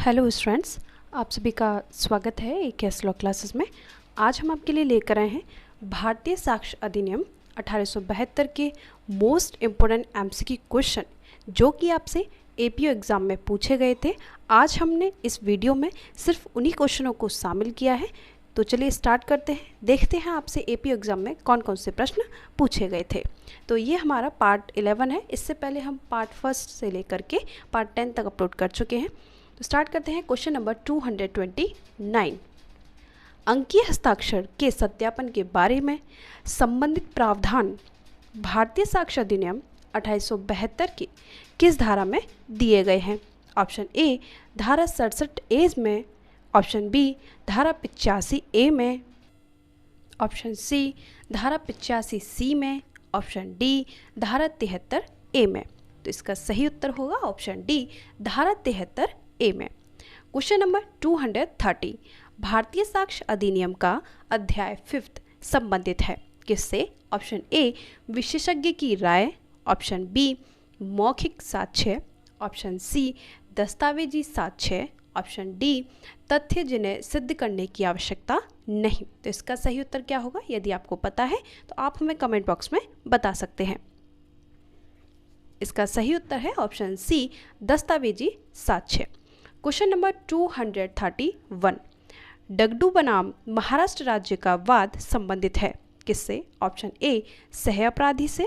Hello students, आप सभी का स्वागत है AKS लॉ क्लासेस में। आज हम आपके लिए लेकर आए हैं भारतीय साक्ष्य अधिनियम 1872 के मोस्ट इम्पोर्टेंट MCQ क्वेश्चन जो कि आपसे APO एग्ज़ाम में पूछे गए थे। आज हमने इस वीडियो में सिर्फ उन्हीं क्वेश्चनों को शामिल किया है। तो चलिए स्टार्ट करते हैं, देखते हैं आपसे APO एग्ज़ाम में कौन कौन से प्रश्न पूछे गए थे। तो ये हमारा पार्ट 11 है। इससे पहले हम पार्ट 1 से लेकर के पार्ट 10 तक अपलोड कर चुके हैं। तो स्टार्ट करते हैं क्वेश्चन नंबर 229। अंकीय हस्ताक्षर के सत्यापन के बारे में संबंधित प्रावधान भारतीय साक्ष्य अधिनियम 1872 की किस धारा में दिए गए हैं? ऑप्शन ए धारा 67A में, ऑप्शन बी धारा 85A में, ऑप्शन सी धारा 85C में, ऑप्शन डी धारा 73A में। तो इसका सही उत्तर होगा ऑप्शन डी धारा 73A में। क्वेश्चन नंबर 230 भारतीय साक्ष्य अधिनियम का अध्याय 5 संबंधित है किससे? ऑप्शन ए विशेषज्ञ की राय, ऑप्शन बी मौखिक साक्ष्य, ऑप्शन सी दस्तावेजी साक्ष्य, ऑप्शन डी तथ्य जिन्हें सिद्ध करने की आवश्यकता नहीं। तो इसका सही उत्तर क्या होगा? यदि आपको पता है तो आप हमें कमेंट बॉक्स में बता सकते हैं। इसका सही उत्तर है ऑप्शन सी दस्तावेजी साक्ष्य। क्वेश्चन नंबर 231 डगडू बनाम महाराष्ट्र राज्य का वाद संबंधित है किससे? ऑप्शन ए सह अपराधी से,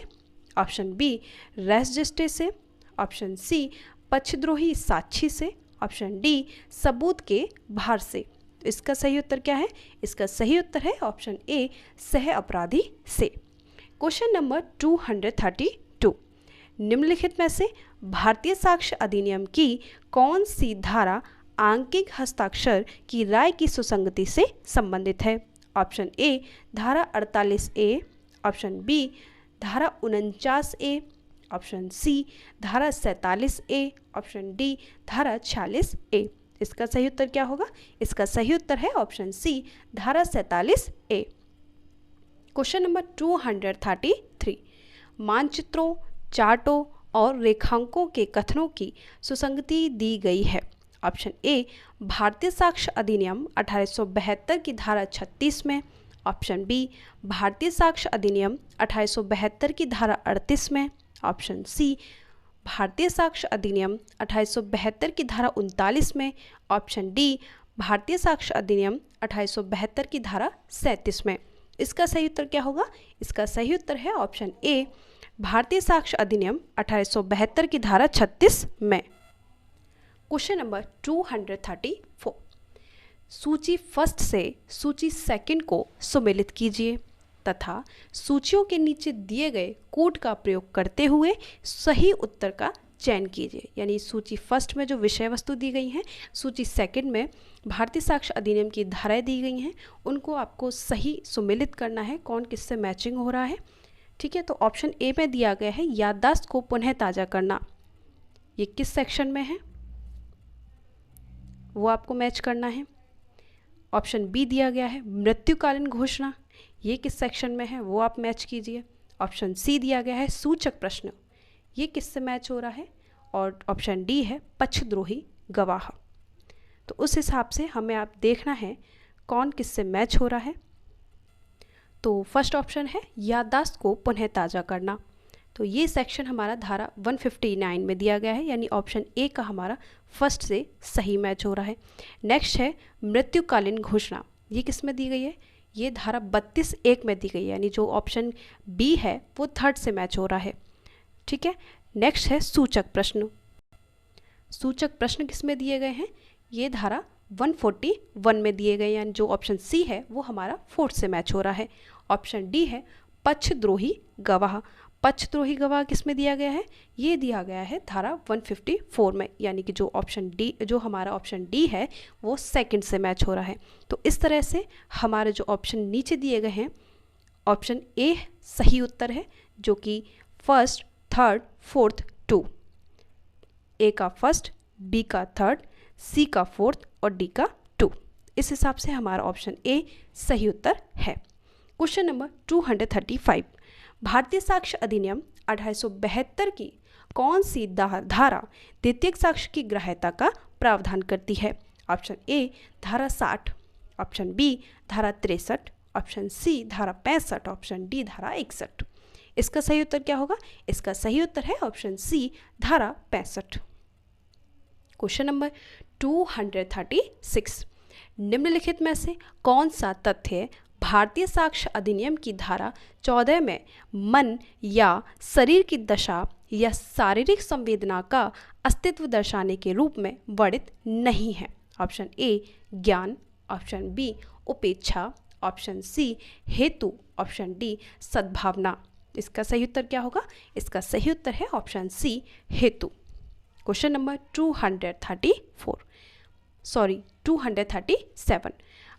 ऑप्शन बी रेस जस्टे से, ऑप्शन सी पक्षद्रोही साक्षी से, ऑप्शन डी सबूत के भार से। इसका सही उत्तर क्या है? इसका सही उत्तर है ऑप्शन ए सह अपराधी से। क्वेश्चन नंबर 232 निम्नलिखित में से भारतीय साक्ष्य अधिनियम की कौन सी धारा आंकिक हस्ताक्षर की राय की सुसंगति से संबंधित है? ऑप्शन ए धारा 48A, ऑप्शन बी धारा 49A, ऑप्शन सी धारा 47A, ऑप्शन डी धारा 46A। इसका सही उत्तर क्या होगा? इसका सही उत्तर है ऑप्शन सी धारा 47A। क्वेश्चन नंबर 233 मानचित्रों, चार्टों और रेखांकों के कथनों की सुसंगति दी गई है। ऑप्शन ए भारतीय साक्ष्य अधिनियम 1872 की धारा 36 में, ऑप्शन बी भारतीय साक्ष्य अधिनियम 1872 की धारा 38 में, ऑप्शन सी भारतीय साक्ष्य अधिनियम 1872 की धारा 39 में, ऑप्शन डी भारतीय साक्ष्य अधिनियम 1872 की धारा 37 में। इसका सही उत्तर क्या होगा? इसका सही उत्तर है ऑप्शन ए भारतीय साक्ष्य अधिनियम 1872 की धारा 36 में। क्वेश्चन नंबर 234 सूची फर्स्ट से सूची सेकंड को सुमेलित कीजिए तथा सूचियों के नीचे दिए गए कोड का प्रयोग करते हुए सही उत्तर का चयन कीजिए। यानी सूची फर्स्ट में जो विषय वस्तु दी गई हैं, सूची सेकंड में भारतीय साक्ष्य अधिनियम की धाराएं दी गई हैं, उनको आपको सही सुमेलित करना है, कौन किससे मैचिंग हो रहा है। ठीक है, तो ऑप्शन ए में दिया गया है याददाश्त को पुनः ताज़ा करना, ये किस सेक्शन में है वो आपको मैच करना है। ऑप्शन बी दिया गया है मृत्युकालीन घोषणा, ये किस सेक्शन में है वो आप मैच कीजिए। ऑप्शन सी दिया गया है सूचक प्रश्न, ये किससे मैच हो रहा है। और ऑप्शन डी है पक्षद्रोही गवाह। तो उस हिसाब से हमें आप देखना है कौन किससे मैच हो रहा है। तो फर्स्ट ऑप्शन है याददाश्त को पुनः ताज़ा करना, तो ये सेक्शन हमारा धारा 159 में दिया गया है, यानी ऑप्शन ए का हमारा फर्स्ट से सही मैच हो रहा है। नेक्स्ट है मृत्युकालीन घोषणा, ये किस में दी गई है? ये धारा 32(1) में दी गई है, यानी जो ऑप्शन बी है वो थर्ड से मैच हो रहा है। ठीक है, नेक्स्ट है सूचक प्रश्न। सूचक प्रश्न किस में दिए गए हैं? ये धारा 141 में दिए गए, यानी जो ऑप्शन सी है वो हमारा फोर्थ से मैच हो रहा है। ऑप्शन डी है पक्षद्रोही गवाह। पक्षद्रोही गवाह किस में दिया गया है? ये दिया गया है धारा 154 में, यानी कि जो ऑप्शन डी, जो हमारा ऑप्शन डी है वो सेकंड से मैच हो रहा है। तो इस तरह से हमारे जो ऑप्शन नीचे दिए गए हैं, ऑप्शन ए सही उत्तर है, जो कि फर्स्ट, थर्ड, फोर्थ, 2, ए का फर्स्ट, बी का थर्ड, सी का फोर्थ और डी का 2। इस हिसाब से हमारा ऑप्शन ए सही उत्तर है। क्वेश्चन नंबर 235 भारतीय साक्ष्य अधिनियम 1872 की कौन सी धारा द्वितीयक साक्ष्य की ग्राह्यता का प्रावधान करती है? ऑप्शन ए धारा 60, ऑप्शन बी धारा 63, ऑप्शन सी धारा 65, ऑप्शन डी धारा 61। इसका सही उत्तर क्या होगा? इसका सही उत्तर है ऑप्शन सी धारा 65। क्वेश्चन नंबर 236, निम्नलिखित में से कौन सा तथ्य भारतीय साक्ष्य अधिनियम की धारा 14 में मन या शरीर की दशा या शारीरिक संवेदना का अस्तित्व दर्शाने के रूप में वर्णित नहीं है? ऑप्शन ए ज्ञान, ऑप्शन बी उपेक्षा, ऑप्शन सी हेतु, ऑप्शन डी सद्भावना। इसका सही उत्तर क्या होगा? इसका सही उत्तर है ऑप्शन सी हेतु। क्वेश्चन नंबर 237,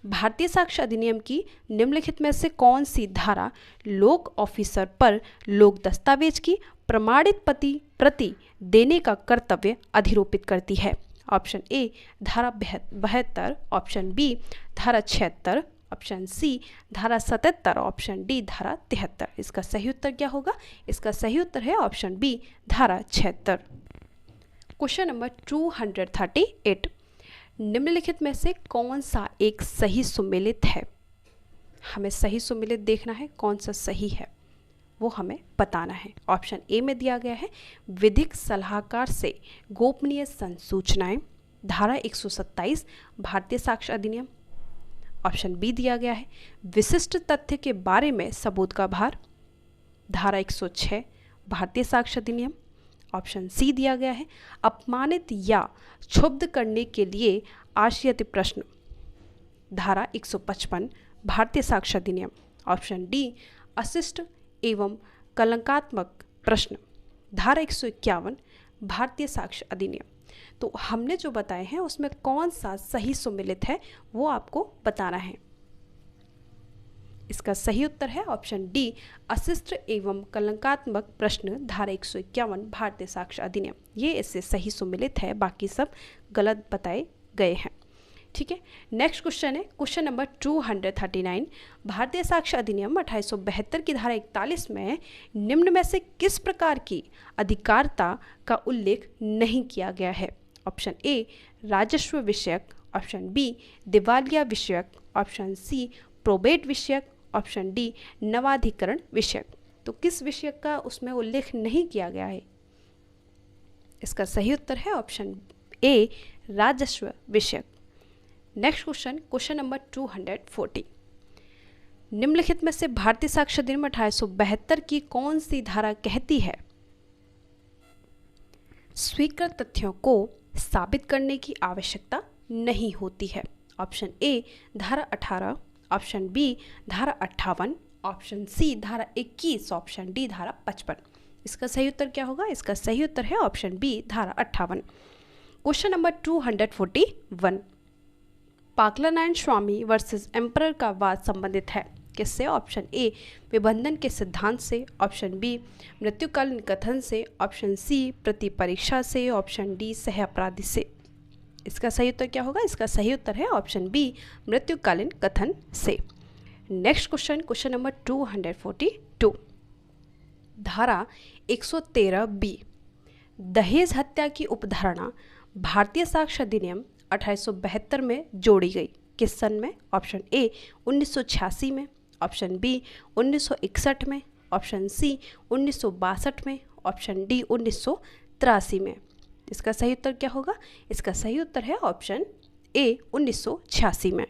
भारतीय साक्ष्य अधिनियम की निम्नलिखित में से कौन सी धारा लोक ऑफिसर पर लोक दस्तावेज की प्रमाणित प्रति देने का कर्तव्य अधिरोपित करती है? ऑप्शन ए धारा 72, ऑप्शन बी धारा 76, ऑप्शन सी धारा 77, ऑप्शन डी धारा 73। इसका सही उत्तर क्या होगा? इसका सही उत्तर है ऑप्शन बी धारा 76। क्वेश्चन नंबर 238, निम्नलिखित में से कौन सा एक सही सुमेलित है? हमें सही सुमेलित देखना है, कौन सा सही है वो हमें बताना है। ऑप्शन ए में दिया गया है विधिक सलाहकार से गोपनीय संसूचनाएं, धारा 127 भारतीय साक्ष्य अधिनियम। ऑप्शन बी दिया गया है विशिष्ट तथ्य के बारे में सबूत का भार, धारा 106 भारतीय साक्ष्य अधिनियम। ऑप्शन सी दिया गया है अपमानित या क्षुब्ध करने के लिए आशयित प्रश्न, धारा 155 भारतीय साक्ष्य अधिनियम। ऑप्शन डी अशिष्ट एवं कलंकात्मक प्रश्न, धारा 151 भारतीय साक्ष्य अधिनियम। तो हमने जो बताए हैं उसमें कौन सा सही सुमेलित है वो आपको बताना है। इसका सही उत्तर है ऑप्शन डी अशिष्ट एवं कलंकात्मक प्रश्न, धारा 151 भारतीय साक्ष्य अधिनियम। ये इससे सही सुमेलित है, बाकी सब गलत बताए गए हैं। ठीक है, नेक्स्ट क्वेश्चन है क्वेश्चन नंबर 239, भारतीय साक्ष्य अधिनियम 1872 की धारा 41 में निम्न में से किस प्रकार की अधिकारिता का उल्लेख नहीं किया गया है? ऑप्शन ए राजस्व विषयक, ऑप्शन बी दिवालिया विषयक, ऑप्शन सी प्रोबेट विषयक, ऑप्शन डी नवाधिकरण विषयक। तो किस विषयक का उसमें उल्लेख नहीं किया गया है? इसका सही उत्तर है ऑप्शन ए राजस्व विषयक। नेक्स्ट क्वेश्चन, क्वेश्चन नंबर 240, निम्नलिखित में से भारतीय साक्ष्य अधिनियम 1872 की कौन सी धारा कहती है स्वीकृत तथ्यों को साबित करने की आवश्यकता नहीं होती है? ऑप्शन ए धारा 18, ऑप्शन बी धारा 58, ऑप्शन सी धारा 21, ऑप्शन डी धारा 55। इसका सही उत्तर क्या होगा? इसका सही उत्तर है ऑप्शन बी धारा 58। क्वेश्चन नंबर 241, पाकलानारायण स्वामी वर्सेस एम्परर का वाद संबंधित है किससे? ऑप्शन ए विबंधन के सिद्धांत से, ऑप्शन बी मृत्युकालीन कथन से, ऑप्शन सी प्रति परीक्षा से, ऑप्शन डी सह अपराधी से। इसका सही उत्तर क्या होगा? इसका सही उत्तर है ऑप्शन बी मृत्युकालीन कथन से। नेक्स्ट क्वेश्चन, क्वेश्चन नंबर 242, धारा 113 बी दहेज हत्या की उपधारणा भारतीय साक्ष्य अधिनियम 1872 में जोड़ी गई किस सन में? ऑप्शन ए 1986 में, ऑप्शन बी 1961 में, ऑप्शन सी 1962 में, ऑप्शन डी 1983 में। इसका सही उत्तर क्या होगा? इसका सही उत्तर है ऑप्शन ए 1986 में।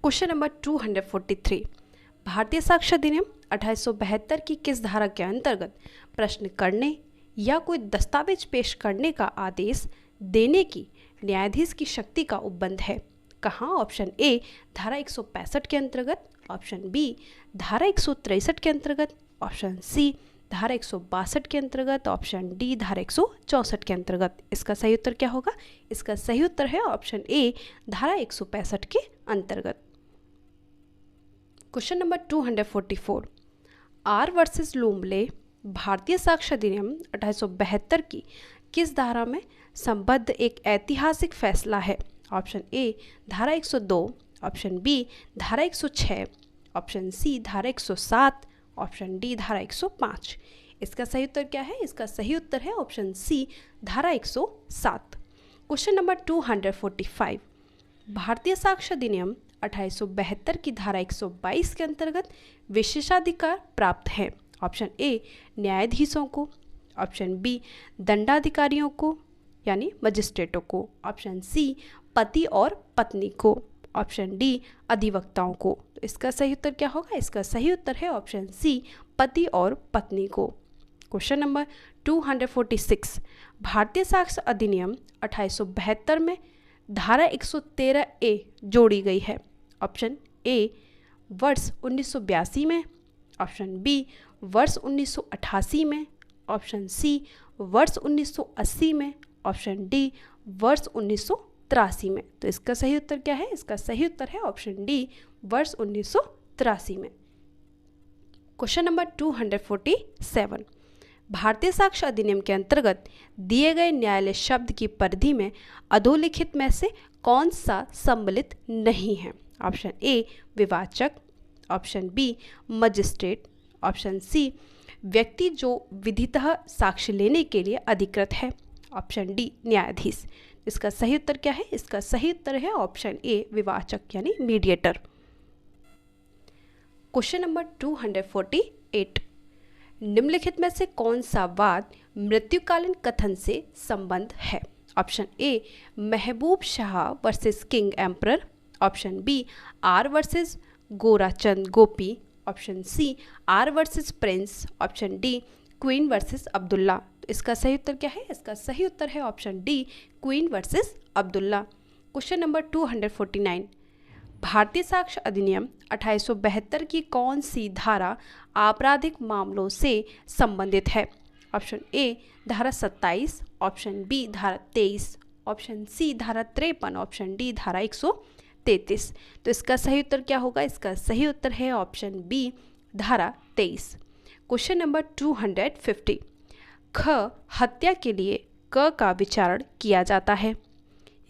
क्वेश्चन नंबर 243, भारतीय साक्ष्य अधिनियम 1872 की किस धारा के अंतर्गत प्रश्न करने या कोई दस्तावेज पेश करने का आदेश देने की न्यायाधीश की शक्ति का उपबंध है? कहाँ? ऑप्शन ए धारा 165 के अंतर्गत, ऑप्शन बी धारा 163 के अंतर्गत, ऑप्शन सी धारा 162 के अंतर्गत, ऑप्शन डी धारा 164 के अंतर्गत। इसका सही उत्तर क्या होगा? इसका सही उत्तर है ऑप्शन ए धारा 165 के अंतर्गत। क्वेश्चन नंबर 244, आर वर्सेस लोम्बले भारतीय साक्ष्य अधिनियम 1872 की किस धारा में संबद्ध एक ऐतिहासिक फैसला है? ऑप्शन ए धारा 102, ऑप्शन बी धारा 106, ऑप्शन सी धारा 107, ऑप्शन डी धारा 105। इसका सही उत्तर क्या है? इसका सही उत्तर है ऑप्शन सी, धारा 107। क्वेश्चन नंबर 245, भारतीय साक्ष्य अधिनियम 1872 की धारा 122 के अंतर्गत विशेषाधिकार प्राप्त है। ऑप्शन ए न्यायाधीशों को, ऑप्शन बी दंडाधिकारियों को यानी मजिस्ट्रेटों को, ऑप्शन सी पति और पत्नी को, ऑप्शन डी अधिवक्ताओं को। तो इसका सही उत्तर क्या होगा? इसका सही उत्तर है ऑप्शन सी, पति और पत्नी को। क्वेश्चन नंबर 246, भारतीय साक्ष्य अधिनियम 1872 में धारा 113 ए जोड़ी गई है। ऑप्शन ए वर्ष 1982 में, ऑप्शन बी वर्ष 1988 में, ऑप्शन सी वर्ष 1980 में, ऑप्शन डी वर्ष 1983 में। तो इसका सही उत्तर क्या है? इसका सही उत्तर है ऑप्शन डी, वर्ष 1983 में। क्वेश्चन नंबर 247, भारतीय साक्ष्य अधिनियम के अंतर्गत दिए गए न्यायालय शब्द की परिधि में अधोलिखित में से कौन सा सम्मिलित नहीं है? ऑप्शन ए विवाचक, option B magistrate, option C व्यक्ति जो विधितः साक्ष्य लेने के लिए अधिकृत है, ऑप्शन डी न्यायाधीश। इसका सही उत्तर क्या है? इसका सही उत्तर है ऑप्शन ए विवाचक यानी मीडिएटर। क्वेश्चन नंबर 248, निम्नलिखित में से कौन सा वाद मृत्युकालीन कथन से संबंध है? Option A Mahboob Shah versus king emperor, option B R versus Gorachand Gopi, option C R versus prince, option D queen versus Abdullah. तो इसका सही उत्तर क्या है? इसका सही उत्तर है option D queen versus Abdullah. Question number 249, भारतीय साक्ष्य अधिनियम 1872 की कौन सी धारा आपराधिक मामलों से संबंधित है? ऑप्शन ए धारा 27, ऑप्शन बी धारा 23, ऑप्शन सी धारा 53, ऑप्शन डी धारा 133। तो इसका सही उत्तर क्या होगा? इसका सही उत्तर है ऑप्शन बी धारा 23। क्वेश्चन नंबर 250, ख हत्या के लिए क का विचारण किया जाता है।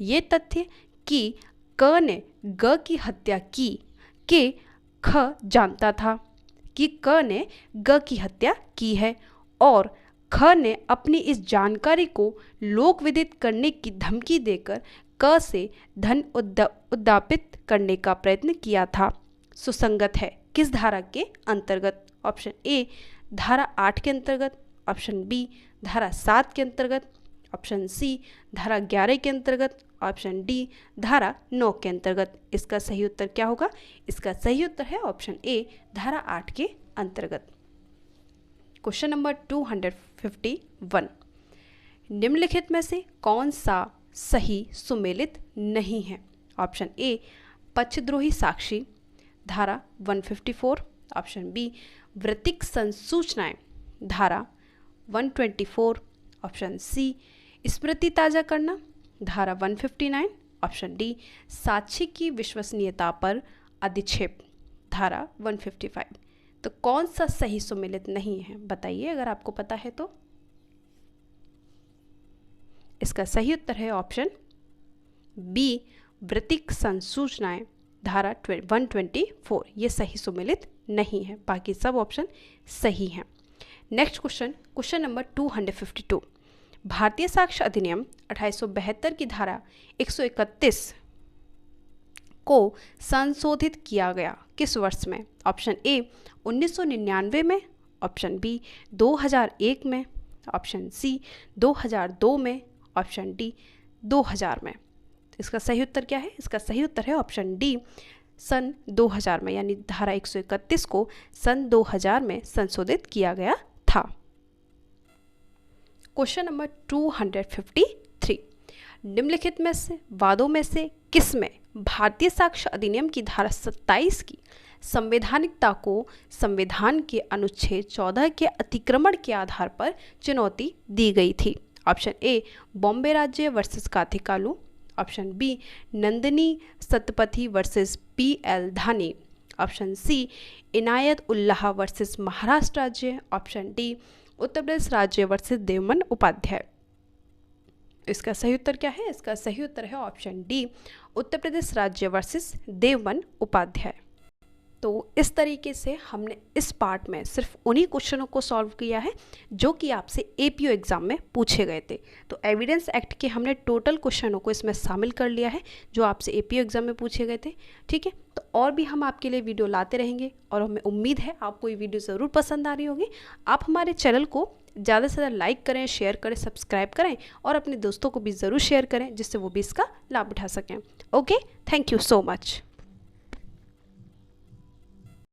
ये तथ्य कि क ने ग की हत्या की के ख जानता था कि क ने ग की हत्या की है और ख ने अपनी इस जानकारी को लोक विदित करने की धमकी देकर क से धन उद्यापित करने का प्रयत्न किया था। सुसंगत है किस धारा के अंतर्गत? ऑप्शन ए धारा 8 के अंतर्गत, ऑप्शन बी धारा 7 के अंतर्गत, ऑप्शन सी धारा 11 के अंतर्गत, ऑप्शन डी धारा 9 के अंतर्गत। इसका सही उत्तर क्या होगा? इसका सही उत्तर है ऑप्शन ए धारा 8 के अंतर्गत। क्वेश्चन नंबर 251, निम्नलिखित में से कौन सा सही सुमेलित नहीं है? ऑप्शन ए पक्षद्रोही साक्षी, धारा 154, ऑप्शन बी वृत्तिक संसूचनाएं, धारा 124, ऑप्शन सी स्मृति ताज़ा करना, धारा 159, ऑप्शन डी साक्षी की विश्वसनीयता पर अधिक्षेप, धारा 155। तो कौन सा सही सुमेलित नहीं है बताइए अगर आपको पता है तो। इसका सही उत्तर है ऑप्शन बी वृत्तिक संसूचनाएं, धारा 124। ये सही सुमेलित नहीं है, बाकी सब ऑप्शन सही हैं। नेक्स्ट क्वेश्चन, क्वेश्चन नंबर 252, भारतीय साक्ष्य अधिनियम 1872 की धारा 131 को संशोधित किया गया किस वर्ष में? ऑप्शन ए 1999 में, ऑप्शन बी 2001 में, ऑप्शन सी 2002 में, ऑप्शन डी 2000 में। तो इसका सही उत्तर क्या है? इसका सही उत्तर है ऑप्शन डी सन 2000 में, यानी धारा 131 को सन 2000 में संशोधित किया गया था। क्वेश्चन नंबर 253, निम्नलिखित में से वादों में से किस में भारतीय साक्ष्य अधिनियम की धारा 27 की संवैधानिकता को संविधान के अनुच्छेद 14 के अतिक्रमण के आधार पर चुनौती दी गई थी? ऑप्शन ए बॉम्बे राज्य versus Kathikalu, option B Nandini Satpathy versus P L. Dhani, option C Inayat Ullah versus Maharashtra राज्य, ऑप्शन डी उत्तर प्रदेश राज्य वर्सेस देवमन उपाध्याय। इसका सही उत्तर क्या है? इसका सही उत्तर है ऑप्शन डी उत्तर प्रदेश राज्य वर्सेस देवमन उपाध्याय। तो इस तरीके से हमने इस पार्ट में सिर्फ उन्हीं क्वेश्चनों को सॉल्व किया है जो कि आपसे एपीओ एग्ज़ाम में पूछे गए थे। तो एविडेंस एक्ट के हमने टोटल क्वेश्चनों को इसमें शामिल कर लिया है जो आपसे एपीओ एग्ज़ाम में पूछे गए थे। ठीक है, तो और भी हम आपके लिए वीडियो लाते रहेंगे और हमें उम्मीद है आपको ये वीडियो ज़रूर पसंद आ रही होगी। आप हमारे चैनल को ज़्यादा से ज़्यादा लाइक करें, शेयर करें, सब्सक्राइब करें और अपने दोस्तों को भी ज़रूर शेयर करें जिससे वो भी इसका लाभ उठा सकें। Okay, thank you so much.